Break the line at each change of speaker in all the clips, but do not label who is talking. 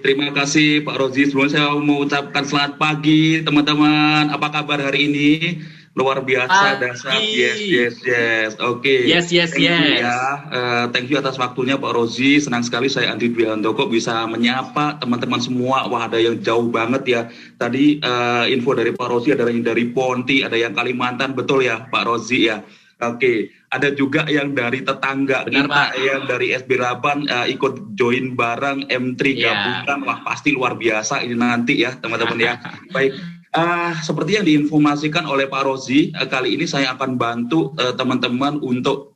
Terima kasih Pak Rozi. Sebelumnya saya mau ucapkan selamat pagi teman-teman. Apa kabar hari ini? Luar biasa, dahsyat. Yes,
Pagi.
yes, yes. Oke.
Yes, yes,
Thank you ya.
yes.
Thank you atas waktunya Pak Rozi. Senang sekali saya Andi Dwi Handoko bisa menyapa teman-teman semua. Wah, ada yang jauh banget ya. Tadi info dari Pak Rozi ada yang dari Ponti, ada yang Kalimantan, betul ya Pak Rozi ya. Oke, ada juga yang dari tetangga
Benar,
kita
Pak.
yang dari SB Laban ikut join bareng M3
Iya.
gabungan. Wah, pasti luar biasa ini nanti ya teman-teman ya. Baik, seperti yang diinformasikan oleh Pak Rozi, kali ini saya akan bantu teman-teman untuk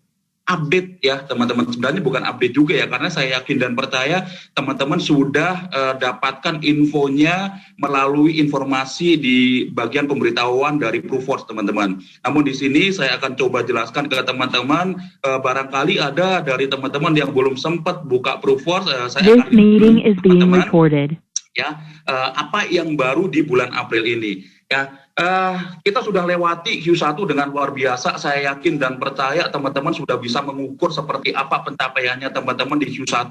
update ya teman-teman. Sebenarnya bukan update juga ya, karena saya yakin dan percaya teman-teman sudah dapatkan infonya melalui informasi di bagian pemberitahuan dari Proofforce teman-teman. Namun di sini saya akan coba jelaskan ke teman-teman, barangkali ada dari teman-teman yang belum sempat buka Proofforce, saya
This
akan
meeting is being
teman-teman
recorded.
ya apa yang baru di bulan April ini ya. Kita sudah lewati Q1 dengan luar biasa. Saya yakin dan percaya teman-teman sudah bisa mengukur seperti apa pencapaiannya teman-teman di Q1.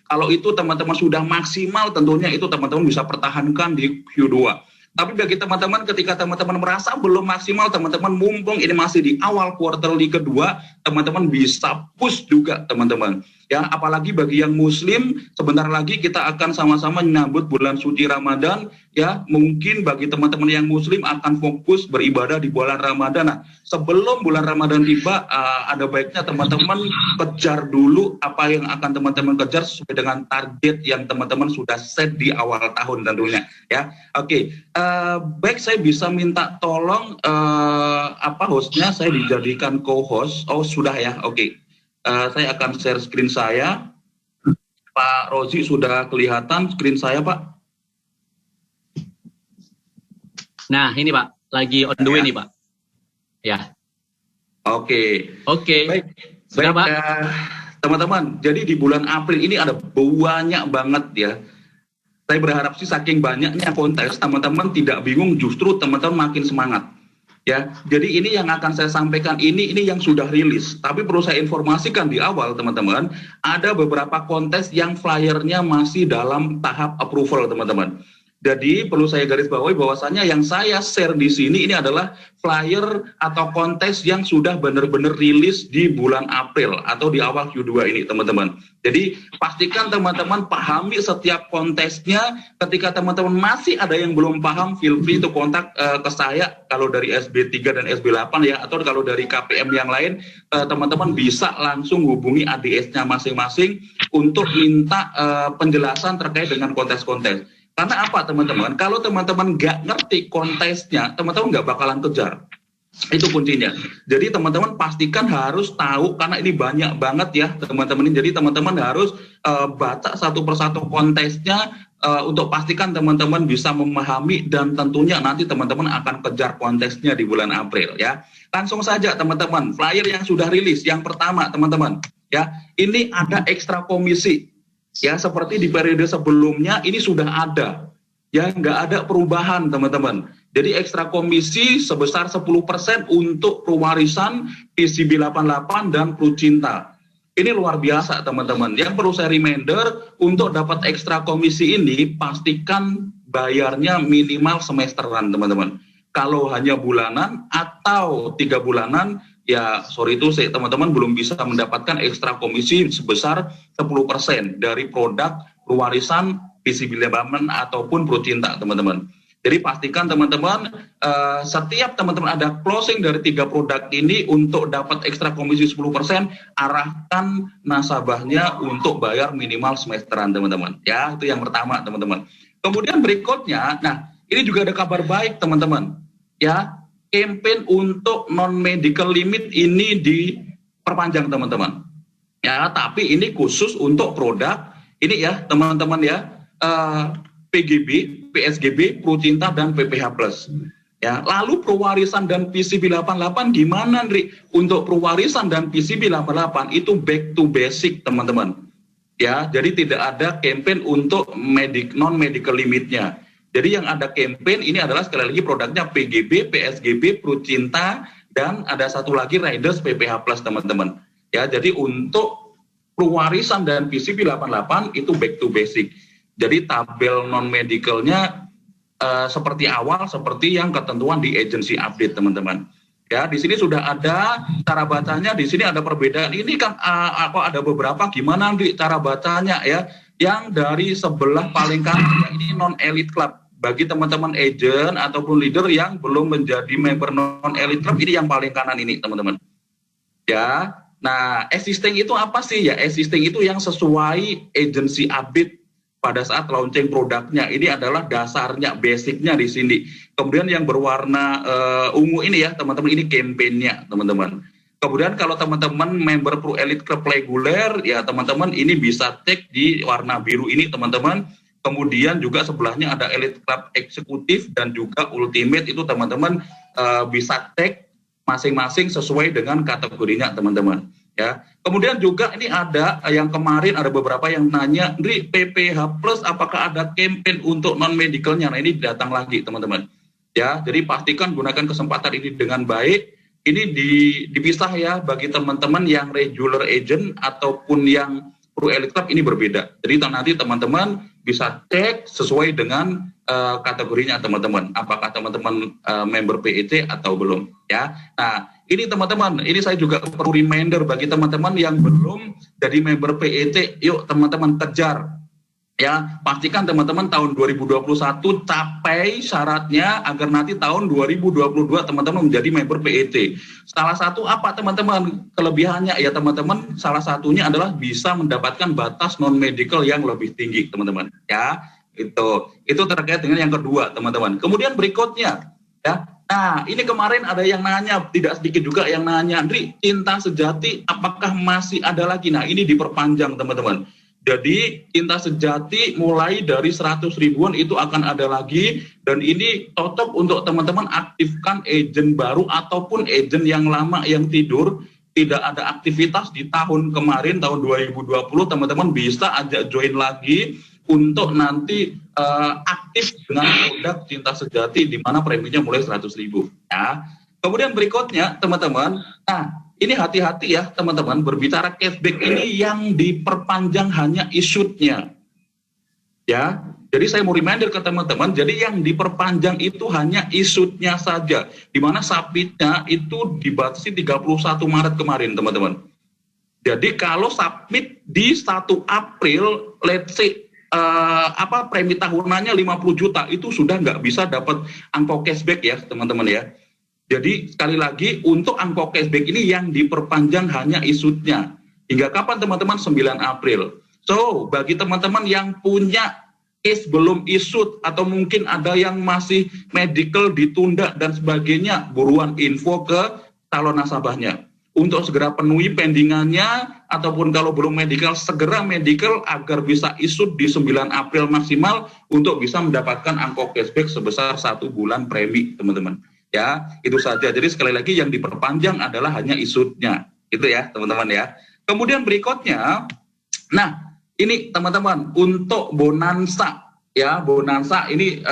Kalau itu teman-teman sudah maksimal, tentunya itu teman-teman bisa pertahankan di Q2. Tapi bagi teman-teman, ketika teman-teman merasa belum maksimal, teman-teman mumpung ini masih di awal quarterly kedua, teman-teman bisa push juga teman-teman. Ya, apalagi bagi yang Muslim, sebentar lagi kita akan sama-sama menyambut bulan suci Ramadan. Ya, mungkin bagi teman-teman yang Muslim akan fokus beribadah di bulan Ramadan. Nah, sebelum bulan Ramadan tiba, ada baiknya teman-teman kejar dulu apa yang akan teman-teman kejar sesuai dengan target yang teman-teman sudah set di awal tahun tentunya. Ya, oke. Baik, saya bisa minta tolong hostnya saya dijadikan co-host. Oh, sudah ya, oke. Saya akan share screen saya. Pak Rozi sudah kelihatan screen saya, Pak?
Nah, ini Pak, lagi on the way nih Pak. Ya.
Oke.
Baik,
Baik,
Pak.
teman-teman. Jadi di bulan April ini ada banyak banget ya. Saya berharap sih saking banyaknya kontes, teman-teman tidak bingung, justru teman-teman makin semangat. Ya, jadi ini yang akan saya sampaikan ini yang sudah rilis. Tapi perlu saya informasikan di awal teman-teman, ada beberapa kontes yang flyernya masih dalam tahap approval teman-teman. Jadi perlu saya garis bawahi bahwasannya yang saya share di sini ini adalah flyer atau kontes yang sudah benar-benar rilis di bulan April atau di awal Q2 ini teman-teman. Jadi pastikan teman-teman pahami setiap kontesnya. Ketika teman-teman masih ada yang belum paham, feel free to kontak ke saya kalau dari SB3 dan SB8 ya, atau kalau dari KPM yang lain teman-teman bisa langsung hubungi ADS-nya masing-masing untuk minta penjelasan terkait dengan kontes-kontes. Karena apa teman-teman? Kalau teman-teman nggak ngerti kontesnya, teman-teman nggak bakalan kejar. Itu kuncinya. Jadi teman-teman pastikan harus tahu, karena ini banyak banget ya teman-teman. Jadi teman-teman harus baca satu persatu kontesnya untuk pastikan teman-teman bisa memahami, dan tentunya nanti teman-teman akan kejar kontesnya di bulan April ya. Langsung saja teman-teman, flyer yang sudah rilis. Yang pertama teman-teman ya, ini ada ekstra komisi. Ya, seperti di periode sebelumnya ini sudah ada, ya nggak ada perubahan teman-teman. Jadi ekstra komisi sebesar 10% untuk Purwarisan, PCB 88 dan Prucinta. Ini luar biasa teman-teman. Yang perlu saya reminder, untuk dapat ekstra komisi ini pastikan bayarnya minimal semesteran teman-teman. Kalau hanya bulanan atau 3 bulanan, ya sorry itu teman-teman belum bisa mendapatkan ekstra komisi sebesar 10% dari produk Purwarisan, PCB Lebaman ataupun Prucinta teman-teman. Jadi pastikan teman-teman setiap teman-teman ada closing dari 3 produk ini, untuk dapat ekstra komisi 10%, arahkan nasabahnya untuk bayar minimal semesteran teman-teman. Ya, itu yang pertama teman-teman. Kemudian berikutnya, nah ini juga ada kabar baik teman-teman. Ya, campaign untuk non-medical limit ini diperpanjang teman-teman. Ya, tapi ini khusus untuk produk ini ya teman-teman ya, PGB, PSGB, Prucinta dan PPH Plus. Ya, lalu Purwarisan dan PCB 88 gimana, Ndri? Untuk Purwarisan dan PCB 88 itu back to basic teman-teman. Ya, jadi tidak ada campaign untuk non-medical limitnya. Jadi yang ada campaign ini adalah sekali lagi produknya PGB, PSGB, Prucinta, dan ada satu lagi Riders PPH Plus teman-teman. Ya, jadi untuk Purwarisan dan PCB 88 itu back to basic. Jadi tabel non-medicalnya seperti awal, seperti yang ketentuan di agency update, teman-teman. Ya, di sini sudah ada cara bacanya, di sini ada perbedaan. Ini kan ada beberapa, gimana di cara bacanya ya? Yang dari sebelah paling kanan, ini non-elite club. Bagi teman-teman agent ataupun leader yang belum menjadi member non-elite club, ini yang paling kanan ini, teman-teman. Ya, nah existing itu apa sih? Ya, existing itu yang sesuai agency update pada saat launching produknya. Ini adalah dasarnya, basicnya di sini. Kemudian yang berwarna ungu ini ya, teman-teman, ini campaign-nya, teman-teman. Kemudian kalau teman-teman member Pro Elite Club reguler, ya teman-teman ini bisa tag di warna biru ini, teman-teman. Kemudian juga sebelahnya ada Elite Club Eksekutif dan juga Ultimate, itu teman-teman bisa tag masing-masing sesuai dengan kategorinya, teman-teman. Ya, kemudian juga ini ada yang kemarin ada beberapa yang nanya, Ndri, PPH Plus apakah ada campaign untuk non medicalnya? Nah, ini datang lagi, teman-teman. Ya, jadi pastikan gunakan kesempatan ini dengan baik. Ini dipisah ya bagi teman-teman yang regular agent ataupun yang Pro Elite Club, ini berbeda. Jadi nanti teman-teman bisa cek sesuai dengan kategorinya, teman-teman. Apakah teman-teman member PET atau belum? Ya. Nah, ini teman-teman, ini saya juga perlu reminder bagi teman-teman yang belum jadi member PET, yuk teman-teman kejar. Ya, pastikan teman-teman tahun 2021 capai syaratnya agar nanti tahun 2022 teman-teman menjadi member PET. Salah satu apa teman-teman kelebihannya ya teman-teman, salah satunya adalah bisa mendapatkan batas non-medical yang lebih tinggi, teman-teman. Ya, itu terkait dengan yang kedua, teman-teman. Kemudian berikutnya, ya. Nah, ini kemarin ada yang nanya, tidak sedikit juga yang nanya, Ndri, cinta sejati apakah masih ada lagi? Nah, ini diperpanjang, teman-teman. Jadi cinta sejati mulai dari 100 ribuan itu akan ada lagi, dan ini cocok untuk teman-teman aktifkan agent baru ataupun agent yang lama yang tidur, tidak ada aktivitas di tahun kemarin, tahun 2020, teman-teman bisa ajak join lagi untuk nanti aktif dengan produk cinta sejati di mana preminya mulai 100 ribu. Ya. Kemudian berikutnya teman-teman, nah ini hati-hati ya teman-teman, berbicara cashback ini yang diperpanjang hanya issued-nya. Ya, jadi saya mau reminder ke teman-teman, jadi yang diperpanjang itu hanya issued-nya saja, di mana submit-nya itu dibatasi 31 Maret kemarin, teman-teman. Jadi kalau submit di 1 April, let's say premi tahunannya 50 juta, itu sudah nggak bisa dapat angpau cashback ya, teman-teman ya. Jadi sekali lagi untuk angpau cashback ini yang diperpanjang hanya issued-nya. Hingga kapan teman-teman? 9 April. So, bagi teman-teman yang punya case belum issued atau mungkin ada yang masih medical ditunda dan sebagainya, buruan info ke calon nasabahnya. Untuk segera penuhi pendingannya, ataupun kalau belum medical, segera medical agar bisa issued di 9 April maksimal untuk bisa mendapatkan angpau cashback sebesar 1 bulan premi, teman-teman. Ya, itu saja. Jadi sekali lagi yang diperpanjang adalah hanya issued-nya. Itu ya, teman-teman ya. Kemudian berikutnya, nah, ini teman-teman, untuk bonansa, ya, bonansa ini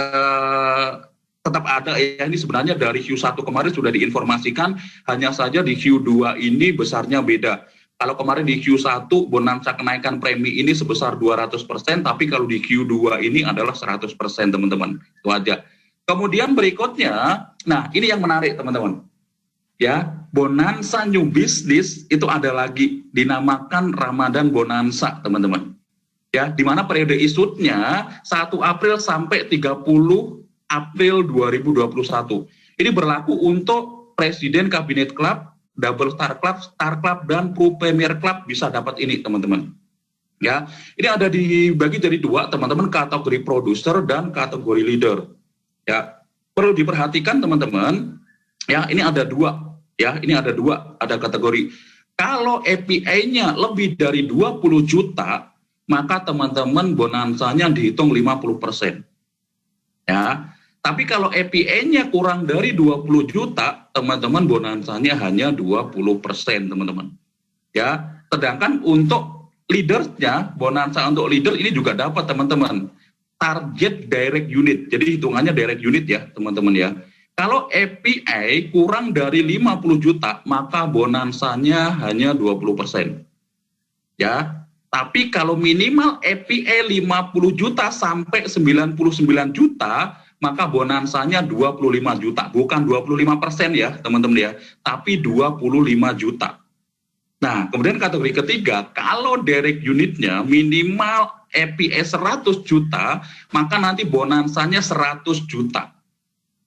tetap ada ya. Ini sebenarnya dari Q1 kemarin sudah diinformasikan, hanya saja di Q2 ini besarnya beda. Kalau kemarin di Q1 bonansa kenaikan premi ini sebesar 200%, tapi kalau di Q2 ini adalah 100%, teman-teman. Itu aja. Kemudian berikutnya, nah ini yang menarik teman-teman, ya, bonansa new business itu ada lagi, dinamakan Ramadan Bonanza, teman-teman. Ya, di mana periode issued-nya 1 April sampai 30 April 2021. Ini berlaku untuk Presiden Kabinet Club, Double Star Club, dan Pro Premier Club bisa dapat ini, teman-teman. Ya, ini ada dibagi jadi dua, teman-teman, kategori producer dan kategori leader. Ya, perlu diperhatikan teman-teman. Ya, ini ada dua. Ya, ini ada dua, ada kategori. Kalau API-nya lebih dari 20 juta, maka teman-teman bonansanya dihitung 50%. Ya, tapi kalau API-nya kurang dari 20 juta, teman-teman bonansanya hanya 20%, teman-teman. Ya, sedangkan untuk leadersnya, bonansa untuk leader ini juga dapat, teman-teman. Target direct unit, jadi hitungannya direct unit ya teman-teman ya. Kalau API kurang dari 50 juta, maka bonansanya hanya 20%. Ya, Tapi kalau minimal EPE 50 juta sampai 99 juta, maka bonansanya 25 juta. Bukan 25% ya teman-teman ya, tapi 25 juta. Nah, kemudian kategori ketiga, kalau direct unitnya minimal EPE 100 juta, maka nanti bonansanya 100 juta.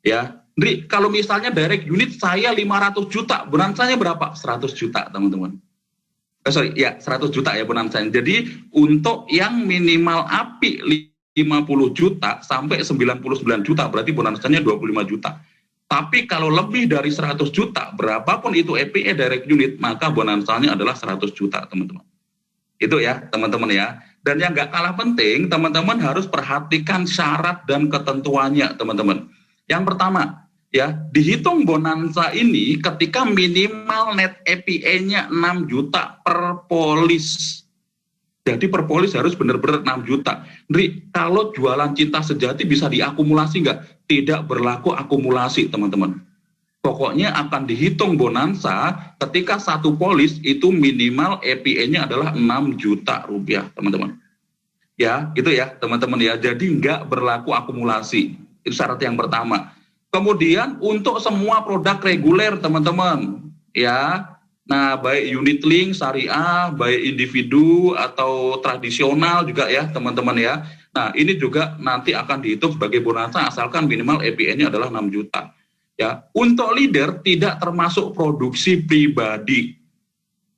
Ya, Ndri, kalau misalnya direct unit saya 500 juta, bonansanya berapa? 100 juta, teman-teman. 100 juta ya bonansanya. Jadi untuk yang minimal API 50 juta sampai 99 juta, berarti bonansanya 25 juta. Tapi kalau lebih dari 100 juta, berapapun itu EPE direct unit, maka bonansanya adalah 100 juta, teman-teman. Itu ya, teman-teman ya. Dan yang nggak kalah penting, teman-teman harus perhatikan syarat dan ketentuannya, teman-teman. Yang pertama, ya, dihitung bonansa ini ketika minimal net EPE-nya 6 juta per polis. Jadi per polis harus benar-benar 6 juta. Ndri, kalau jualan cinta sejati bisa diakumulasi nggak? Tidak berlaku akumulasi, teman-teman. Pokoknya akan dihitung bonansa ketika satu polis itu minimal EPE-nya adalah 6 juta rupiah, teman-teman. Ya, itu ya, teman-teman ya. Jadi nggak berlaku akumulasi. Itu syarat yang pertama. Kemudian untuk semua produk reguler, teman-teman, ya, nah baik unit link, syariah, baik individu atau tradisional juga ya, teman-teman ya. Nah ini juga nanti akan dihitung sebagai bonansa asalkan minimal EPE-nya adalah 6 juta. Ya, untuk leader tidak termasuk produksi pribadi.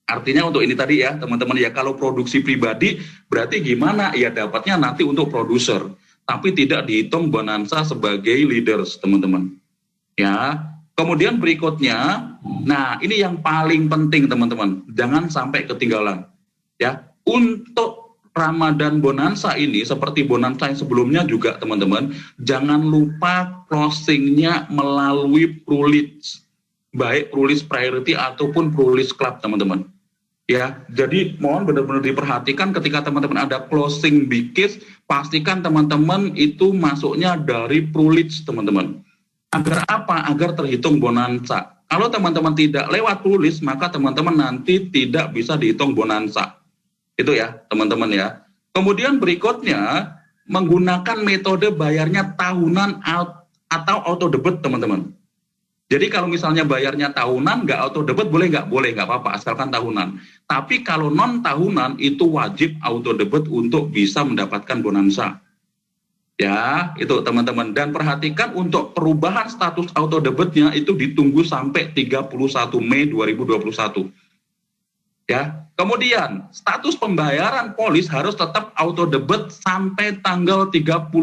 Artinya untuk ini tadi ya, teman-teman ya, kalau produksi pribadi berarti gimana? Ya dapatnya nanti untuk produser. Tapi tidak dihitung bonansa sebagai leaders, teman-teman. Ya, kemudian berikutnya, nah ini yang paling penting, teman-teman, jangan sampai ketinggalan. Ya, untuk Ramadan bonansa ini, seperti bonansa yang sebelumnya juga, teman-teman, jangan lupa closingnya melalui Prulis, baik Prulis Priority ataupun Prulis Club, teman-teman. Ya, jadi mohon benar-benar diperhatikan ketika teman-teman ada closing big case, pastikan teman-teman itu masuknya dari Prulis, teman-teman. Agar apa? Agar terhitung bonansa. Kalau teman-teman tidak lewat Prulis, maka teman-teman nanti tidak bisa dihitung bonansa. Itu ya, teman-teman ya. Kemudian berikutnya, menggunakan metode bayarnya tahunan atau auto debit, teman-teman. Jadi kalau misalnya bayarnya tahunan, nggak auto debit, boleh nggak apa-apa, asalkan tahunan. Tapi kalau non tahunan, itu wajib auto debit untuk bisa mendapatkan bonansa. Ya, itu teman-teman. Dan perhatikan untuk perubahan status auto debitnya itu ditunggu sampai 31 Mei 2021. Ya, kemudian status pembayaran polis harus tetap auto debit sampai tanggal 31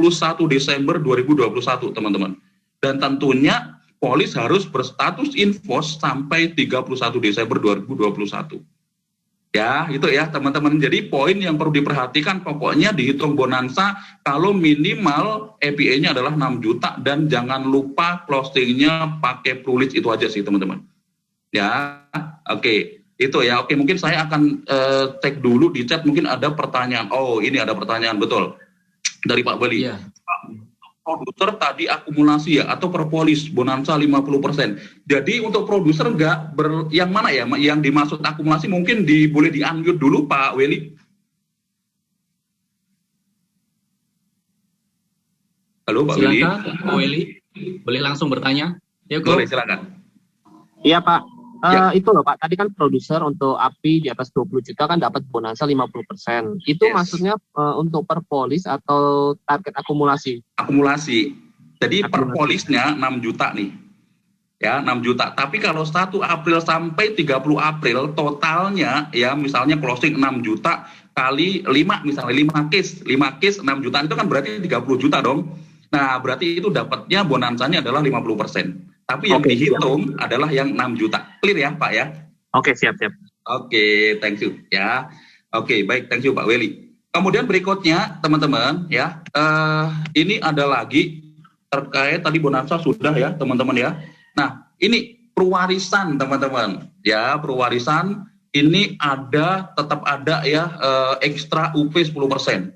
Desember 2021, teman-teman. Dan tentunya polis harus berstatus infos sampai 31 Desember 2021. Ya, itu ya teman-teman. Jadi poin yang perlu diperhatikan pokoknya dihitung bonansa kalau minimal EPE-nya adalah 6 juta dan jangan lupa closingnya pakai Prulis, itu aja sih teman-teman. Ya, oke. Itu ya, oke, mungkin saya akan cek dulu di chat, mungkin ada pertanyaan. Oh, ini ada pertanyaan, betul. Dari Pak Bali.
Iya.
Produser tadi akumulasi ya, atau per polis, bonansa 50%. Jadi untuk produser yang mana ya, yang dimaksud akumulasi mungkin boleh di-unmute dulu Pak Weli. Halo Pak Weli.
Silakan Pak Weli, boleh langsung bertanya. Ya,
boleh, silakan.
Iya Pak.
Ya.
Itu loh Pak, tadi kan produser untuk API di atas 20 juta kan dapat bonansa 50%. Itu maksudnya untuk per polis atau target akumulasi?
Akumulasi. Jadi per polisnya 6 juta nih. Ya, 6 juta. Tapi kalau 1 April sampai 30 April totalnya ya misalnya closing 6 juta kali 5 misalnya 5 case 6 juta itu kan berarti 30 juta dong. Nah, berarti itu dapatnya bonansanya adalah 50%. Tapi yang dihitung adalah yang 6 juta. Clear ya, Pak ya?
Oke, siap.
Oke, thank you ya. Oke, baik, thank you Pak Weli. Kemudian berikutnya, teman-teman ya, ini ada lagi terkait tadi bonansa sudah ya, teman-teman ya. Nah, ini perwarisan, teman-teman. Ya, perwarisan ini tetap ada ya ekstra UP 10%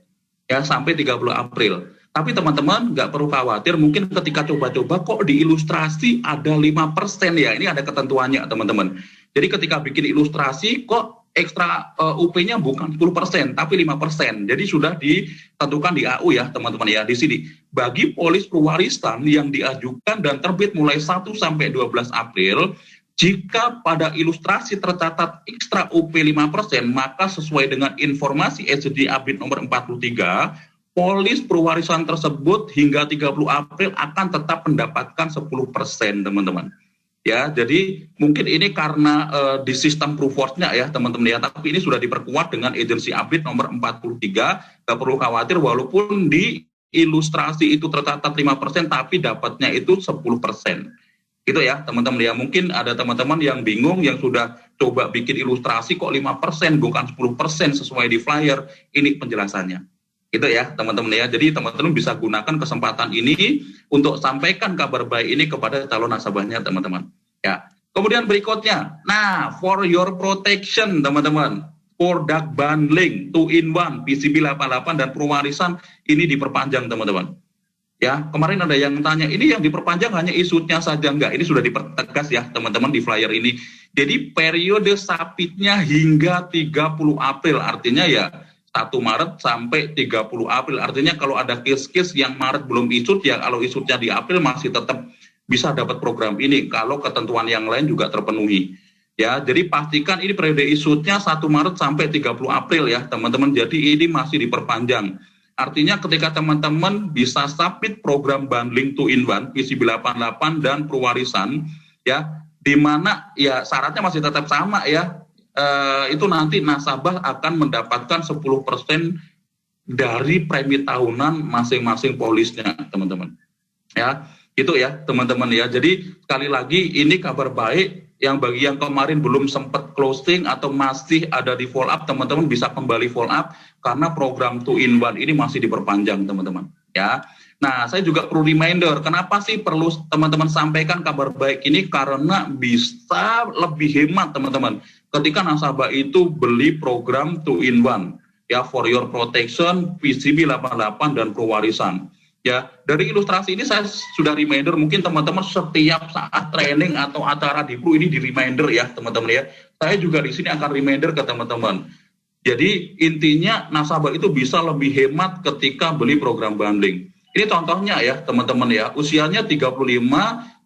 ya sampai 30 April. Tapi teman-teman nggak perlu khawatir, mungkin ketika coba-coba kok di ilustrasi ada 5% ya, ini ada ketentuannya teman-teman. Jadi ketika bikin ilustrasi kok ekstra UP-nya bukan 10%, tapi 5%. Jadi sudah ditentukan di AU ya, teman-teman ya, di sini. Bagi polis pewarisan yang diajukan dan terbit mulai 1 sampai 12 April, jika pada ilustrasi tercatat ekstra UP 5%, maka sesuai dengan informasi SJD Update nomor 43, polis pewarisan tersebut hingga 30 April akan tetap mendapatkan 10%, teman-teman. Ya, jadi mungkin ini karena di sistem proof force-nya ya teman-teman ya, tapi ini sudah diperkuat dengan agency update nomor 43, nggak perlu khawatir walaupun di ilustrasi itu tercatat 5% tapi dapatnya itu 10%. Gitu ya teman-teman ya, mungkin ada teman-teman yang bingung yang sudah coba bikin ilustrasi kok 5% bukan 10% sesuai di flyer, ini penjelasannya. Gitu ya teman-teman ya, jadi teman-teman bisa gunakan kesempatan ini untuk sampaikan kabar baik ini kepada calon nasabahnya teman-teman ya. Kemudian berikutnya, nah for your protection teman-teman, produk bundling 2-in-1 PCB 88 dan pewarisan ini diperpanjang teman-teman ya. Kemarin ada yang tanya ini yang diperpanjang hanya isutnya saja, enggak, ini sudah dipertegas ya teman-teman di flyer ini. Jadi periode sapitnya hingga 30 April, artinya ya 1 Maret sampai 30 April. Artinya kalau ada case-case yang Maret belum isut, ya kalau isutnya di April masih tetap bisa dapat program ini kalau ketentuan yang lain juga terpenuhi. Ya, jadi pastikan ini periode isutnya 1 Maret sampai 30 April ya, teman-teman. Jadi ini masih diperpanjang. Artinya ketika teman-teman bisa submit program bundling 2-in-1 PCB 88 dan pewarisan ya, di mana ya syaratnya masih tetap sama ya. Itu nanti nasabah akan mendapatkan 10% dari premi tahunan masing-masing polisnya, teman-teman. Ya, itu ya, teman-teman ya. Jadi sekali lagi ini kabar baik yang bagi yang kemarin belum sempat closing atau masih ada di follow up, teman-teman bisa kembali follow up karena program 2-in-1 ini masih diperpanjang, teman-teman. Ya. Nah, saya juga perlu reminder, kenapa sih perlu teman-teman sampaikan kabar baik ini? Karena bisa lebih hemat, teman-teman. Ketika nasabah itu beli program 2-in-1, ya, for your protection, PCB 88, dan pewarisan. Ya, dari ilustrasi ini saya sudah reminder, mungkin teman-teman setiap saat training atau acara di Pro ini di reminder ya, teman-teman ya. Saya juga di sini akan reminder ke teman-teman. Jadi intinya nasabah itu bisa lebih hemat ketika beli program bundling. Ini contohnya ya teman-teman ya, usianya 35,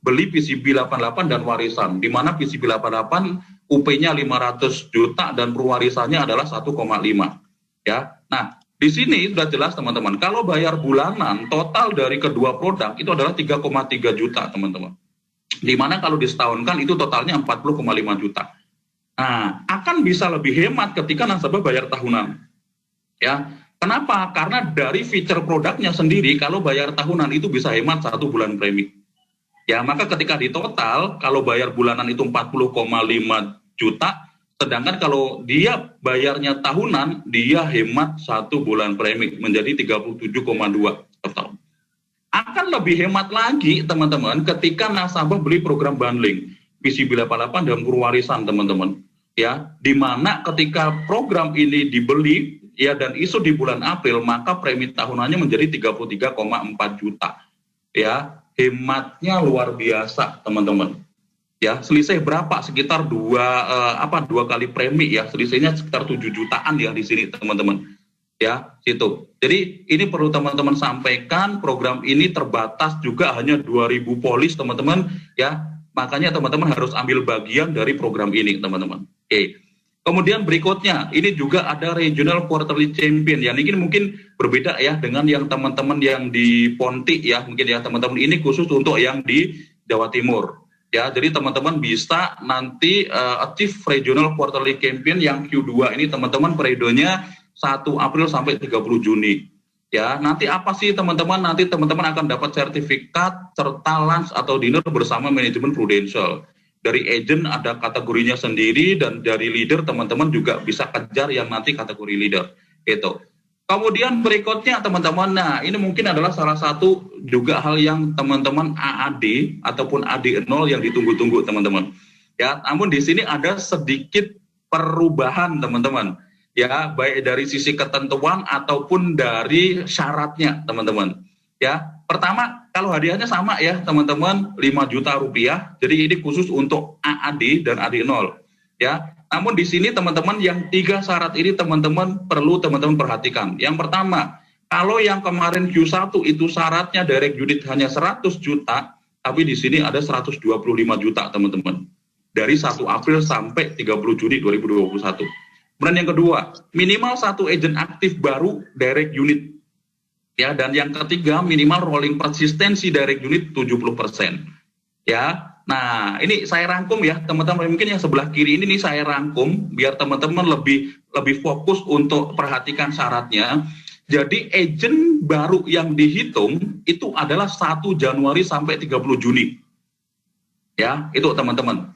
beli PCB 88 dan warisan, di mana PCB 88 UP-nya 500 juta dan pewarisannya adalah 1,5 ya. Nah, di sini sudah jelas teman-teman, kalau bayar bulanan total dari kedua produk itu adalah 3,3 juta teman-teman. Di mana kalau disetahunkan itu totalnya 40,5 juta. Nah, akan bisa lebih hemat ketika nasabah bayar tahunan. Ya. Kenapa? Karena dari feature produknya sendiri, kalau bayar tahunan itu bisa hemat 1 bulan premi. Ya, maka ketika di total, kalau bayar bulanan itu 40,5 juta, sedangkan kalau dia bayarnya tahunan, dia hemat 1 bulan premi, menjadi 37,2 per tahun. Akan lebih hemat lagi, teman-teman, ketika nasabah beli program bundling, PCB 88 dan pewarisan, teman-teman. Ya, di mana ketika program ini dibeli, ya dan isu di bulan April, maka premi tahunannya menjadi 33,4 juta. Ya, hematnya luar biasa, teman-teman. Ya, selisih berapa? Sekitar dua kali premi ya, selisihnya sekitar 7 jutaan ya di sini, teman-teman. Ya, situ. Jadi ini perlu teman-teman sampaikan, program ini terbatas juga hanya 2.000 polis, teman-teman, ya. Makanya teman-teman harus ambil bagian dari program ini, teman-teman. Oke. Kemudian berikutnya, ini juga ada Regional Quarterly Champion. Yang ini mungkin berbeda ya dengan yang teman-teman yang di Ponti ya. Mungkin ya teman-teman ini khusus untuk yang di Jawa Timur. Ya, jadi teman-teman bisa nanti achieve Regional Quarterly Champion yang Q2 ini teman-teman periodenya 1 April sampai 30 Juni. Ya, nanti apa sih teman-teman? Nanti teman-teman akan dapat sertifikat serta lunch atau dinner bersama manajemen Prudential. Dari agent ada kategorinya sendiri dan dari leader teman-teman juga bisa kejar yang nanti kategori leader. Gitu. Kemudian berikutnya teman-teman, nah ini mungkin adalah salah satu juga hal yang teman-teman AAD ataupun AD0 yang ditunggu-tunggu teman-teman. Ya, namun di sini ada sedikit perubahan teman-teman. Ya, baik dari sisi ketentuan ataupun dari syaratnya teman-teman. Ya, pertama kalau hadiahnya sama ya teman-teman, 5 juta rupiah. Jadi ini khusus untuk AAD dan AD0. Ya, Namun di sini teman-teman yang 3 syarat ini teman-teman perlu teman-teman perhatikan. Yang pertama, kalau yang kemarin Q1 itu syaratnya direct unit hanya 100 juta, tapi di sini ada 125 juta teman-teman. Dari 1 April sampai 30 Juni 2021. Kemudian yang kedua, minimal 1 agent aktif baru direct unit. Ya, dan yang ketiga, minimal rolling persistensi direct unit 70%. Ya, nah ini saya rangkum ya teman-teman, mungkin yang sebelah kiri ini saya rangkum biar teman-teman lebih fokus untuk perhatikan syaratnya. Jadi agent baru yang dihitung itu adalah 1 Januari sampai 30 Juni. Ya, itu teman-teman.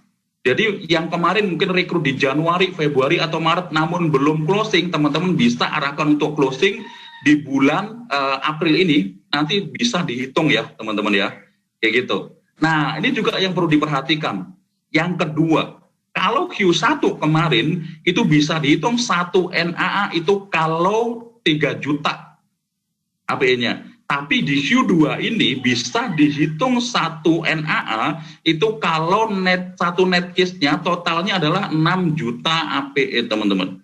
Jadi yang kemarin mungkin rekrut di Januari, Februari atau Maret namun belum closing, teman-teman bisa arahkan untuk closing di bulan April ini, nanti bisa dihitung ya teman-teman ya, kayak gitu. Nah ini juga yang perlu diperhatikan. Yang kedua, kalau Q1 kemarin itu bisa dihitung 1 NAA itu kalau 3 juta APE-nya. Tapi di Q2 ini bisa dihitung 1 NAA itu kalau satu net case-nya totalnya adalah 6 juta APE teman-teman.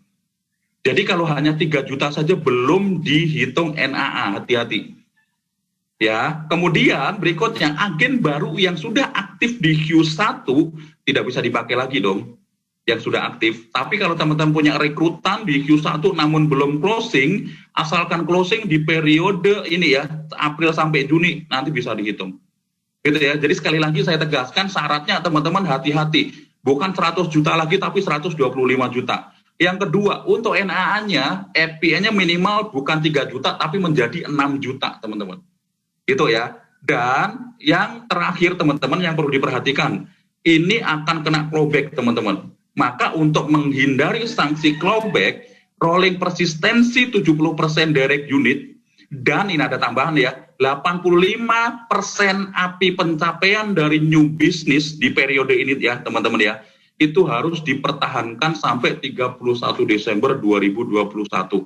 Jadi kalau hanya 3 juta saja belum dihitung NAA, hati-hati. Ya, kemudian berikutnya agen baru yang sudah aktif di Q1 tidak bisa dipakai lagi dong, yang sudah aktif. Tapi kalau teman-teman punya rekrutan di Q1 namun belum closing, asalkan closing di periode ini ya, April sampai Juni, nanti bisa dihitung. Gitu ya. Jadi sekali lagi saya tegaskan syaratnya teman-teman hati-hati. Bukan 100 juta lagi tapi 125 juta. Yang kedua, untuk NAA-nya, FPN-nya minimal bukan 3 juta tapi menjadi 6 juta, teman-teman. Gitu ya. Dan yang terakhir, teman-teman, yang perlu diperhatikan, ini akan kena clawback, teman-teman. Maka untuk menghindari sanksi clawback, rolling persistensi 70% direct unit, dan ini ada tambahan ya, 85% API pencapaian dari new business di periode ini ya, teman-teman ya, itu harus dipertahankan sampai 31 Desember 2021.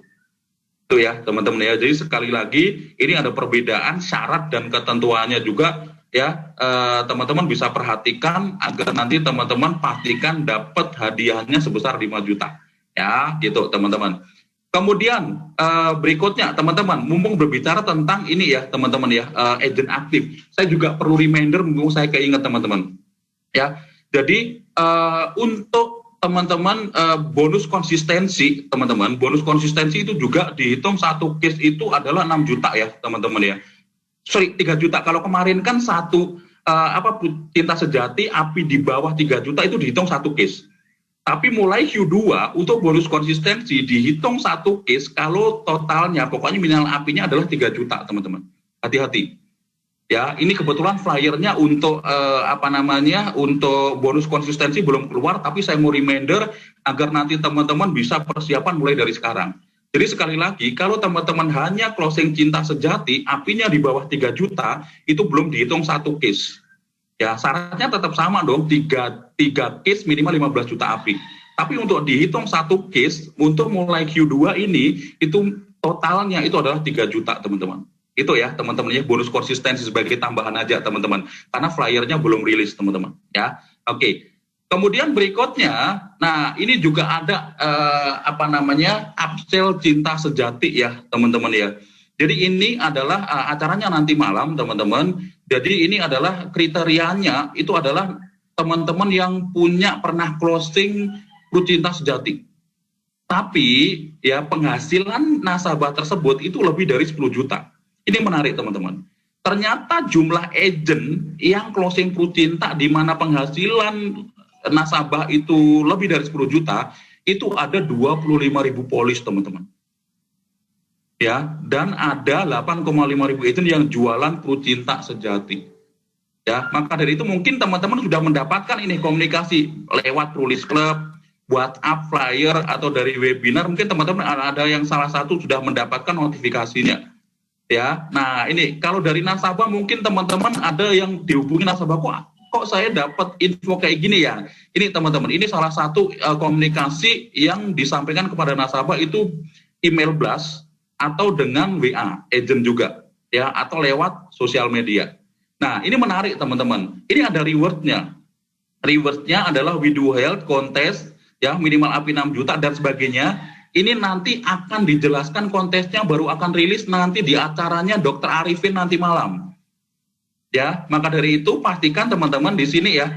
Itu ya teman-teman ya. Jadi sekali lagi ini ada perbedaan syarat dan ketentuannya juga ya, teman-teman bisa perhatikan agar nanti teman-teman pastikan dapat hadiahnya sebesar 5 juta. Ya gitu teman-teman. Kemudian berikutnya teman-teman, mumpung berbicara tentang ini ya teman-teman ya, agent aktif. Saya juga perlu reminder, mumpung saya keinget teman-teman. Ya, jadi untuk teman-teman bonus konsistensi, teman-teman, bonus konsistensi itu juga dihitung satu case itu adalah 6 juta ya, teman-teman ya. Sorry, 3 juta. Kalau kemarin kan Cinta Sejati API di bawah 3 juta itu dihitung satu case. Tapi mulai Q2 untuk bonus konsistensi dihitung satu case kalau totalnya pokoknya minimal API-nya adalah 3 juta, teman-teman. Hati-hati. Ya, ini kebetulan flyernya untuk untuk bonus konsistensi belum keluar, tapi saya mau reminder agar nanti teman-teman bisa persiapan mulai dari sekarang. Jadi sekali lagi, kalau teman-teman hanya closing Cinta Sejati, API-nya di bawah 3 juta, itu belum dihitung satu case. Ya, syaratnya tetap sama dong, 3 case minimal 15 juta API. Tapi untuk dihitung satu case, untuk mulai Q2 ini, itu totalnya itu adalah 3 juta, teman-teman. Itu ya teman-teman ya, bonus konsistensi sebagai tambahan aja teman-teman, karena flyernya belum rilis teman-teman ya. Oke. Kemudian berikutnya, nah ini juga ada upsell Cinta Sejati ya teman-teman ya. Jadi ini adalah acaranya nanti malam teman-teman. Jadi ini adalah kriterianya itu adalah teman-teman yang pernah closing Cinta Sejati. Tapi ya penghasilan nasabah tersebut itu lebih dari 10 juta. Ini menarik teman-teman. Ternyata jumlah agent yang closing Cinta di mana penghasilan nasabah itu lebih dari 10 juta, itu ada 25.000 polis teman-teman. Ya, dan ada 8,5 ribu agent yang jualan Cinta Sejati. Ya, maka dari itu mungkin teman-teman sudah mendapatkan ini komunikasi lewat Trulis Club, WhatsApp, flyer atau dari webinar. Mungkin teman-teman ada yang salah satu sudah mendapatkan notifikasinya. Ya, nah ini kalau dari nasabah mungkin teman-teman ada yang dihubungi nasabah, kok saya dapat info kayak gini ya. Ini teman-teman, ini salah satu komunikasi yang disampaikan kepada nasabah itu email blast atau dengan WA agent juga ya, atau lewat sosial media. Nah ini menarik teman-teman, ini ada rewardnya. Rewardnya adalah We Do Health Contest ya minimal API 6 juta dan sebagainya. Ini nanti akan dijelaskan kontesnya, baru akan rilis nanti di acaranya Dr. Arifin nanti malam. Ya, maka dari itu pastikan teman-teman di sini ya,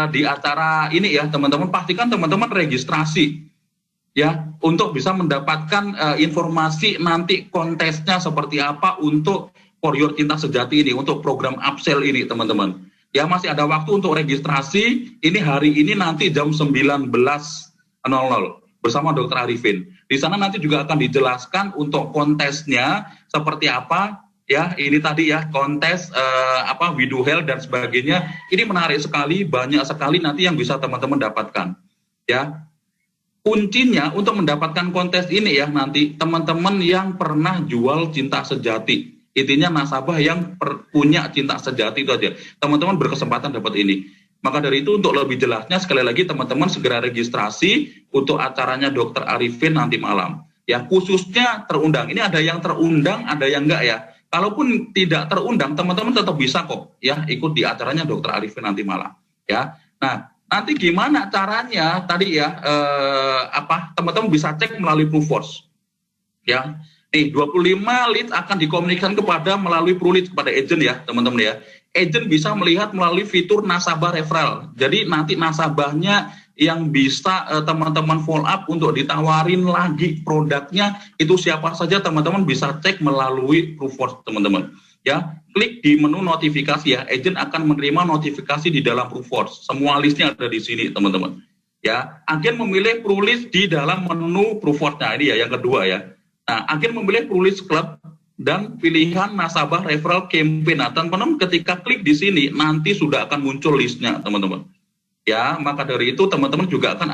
di acara ini ya teman-teman, pastikan teman-teman registrasi ya untuk bisa mendapatkan informasi nanti kontesnya seperti apa untuk For Your Cinta Sejati ini, untuk program upsell ini teman-teman. Ya, masih ada waktu untuk registrasi. Ini hari ini nanti jam 19.00 bersama Dr. Arifin. Di sana nanti juga akan dijelaskan untuk kontesnya seperti apa. Ya, ini tadi ya kontes video health dan sebagainya. Ini menarik sekali, banyak sekali nanti yang bisa teman-teman dapatkan. Ya, kuncinya untuk mendapatkan kontes ini ya nanti teman-teman yang pernah jual cinta sejati. Intinya nasabah yang punya cinta sejati itu aja. Teman-teman berkesempatan dapat ini. Maka dari itu untuk lebih jelasnya sekali lagi teman-teman segera registrasi untuk acaranya Dr. Arifin nanti malam. Ya, khususnya terundang. Ini ada yang terundang, ada yang enggak ya. Kalaupun tidak terundang, teman-teman tetap bisa kok ya ikut di acaranya Dr. Arifin nanti malam. Ya. Nah, nanti gimana caranya tadi ya teman-teman bisa cek melalui Proofforce. Ya. Nih 25 leads akan dikomunikasikan melalui PruLeads kepada agent ya teman-teman ya. Agent bisa melihat melalui fitur nasabah referral. Jadi nanti nasabahnya yang bisa teman-teman follow up untuk ditawarin lagi produknya itu siapa saja teman-teman bisa cek melalui Proofforce teman-teman. Ya, klik di menu notifikasi ya. Agent akan menerima notifikasi di dalam Proofforce. Semua listnya ada di sini teman-teman. Ya, agen memilih PruLeads di dalam menu Proofforce. Nah, ini ya yang kedua ya. Nah, agen memilih PruLeads Club dan pilihan nasabah referral campaign. Nah, teman-teman ketika klik di sini nanti sudah akan muncul listnya, teman-teman. Ya, maka dari itu teman-teman juga akan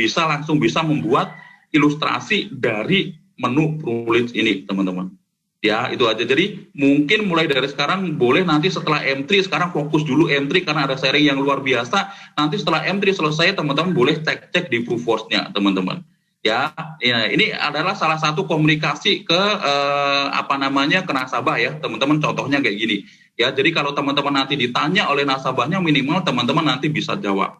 langsung bisa membuat ilustrasi dari menu PruLeads ini, teman-teman. Ya, itu aja. Jadi mungkin mulai dari sekarang boleh nanti setelah M3, sekarang fokus dulu M3 karena ada sharing yang luar biasa. Nanti setelah M3 selesai, teman-teman boleh cek di Proofforce-nya, teman-teman. Ya, ini adalah salah satu komunikasi ke ke nasabah ya, teman-teman. Contohnya kayak gini. Ya, jadi kalau teman-teman nanti ditanya oleh nasabahnya minimal teman-teman nanti bisa jawab.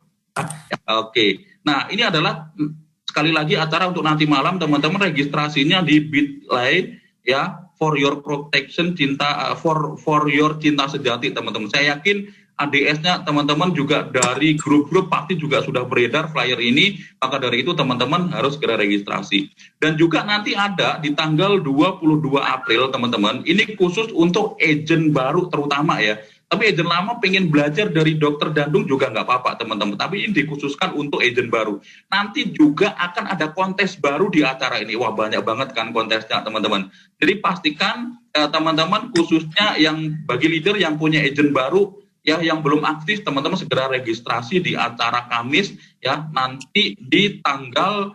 Oke. Nah, ini adalah sekali lagi acara untuk nanti malam teman-teman registrasinya di Bitly ya, For Your Protection Cinta for Your Cinta Sejati teman-teman. Saya yakin ADS-nya teman-teman juga dari grup-grup pasti juga sudah beredar flyer ini, maka dari itu teman-teman harus segera registrasi. Dan juga nanti ada di tanggal 22 April teman-teman, ini khusus untuk agent baru terutama ya. Tapi agent lama pengen belajar dari Dokter Dandung juga nggak apa-apa teman-teman, tapi ini dikhususkan untuk agent baru. Nanti juga akan ada kontes baru di acara ini. Wah, banyak banget kan kontesnya teman-teman. Jadi pastikan teman-teman khususnya yang bagi leader yang punya agent baru, ya yang belum aktif teman-teman segera registrasi di acara Kamis ya nanti di tanggal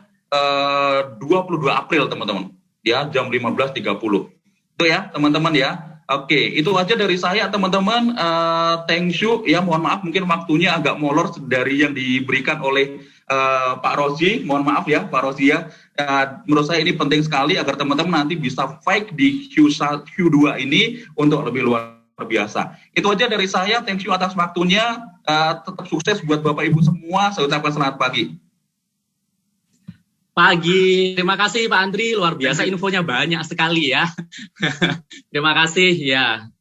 22 April teman-teman ya jam 15.30 itu ya teman-teman ya. Oke, itu aja dari saya teman-teman. Thank you ya, mohon maaf mungkin waktunya agak molor dari yang diberikan oleh Pak Rozi, mohon maaf ya Pak Rozi ya. Menurut saya ini penting sekali agar teman-teman nanti bisa fight di Q2 ini untuk lebih luar biasa. Itu aja dari saya. Thank you atas waktunya. Tetap sukses buat Bapak Ibu semua. Saya ucapkan selamat pagi.
Pagi. Terima kasih Pak Andri. Luar biasa infonya banyak sekali ya. Terima kasih ya.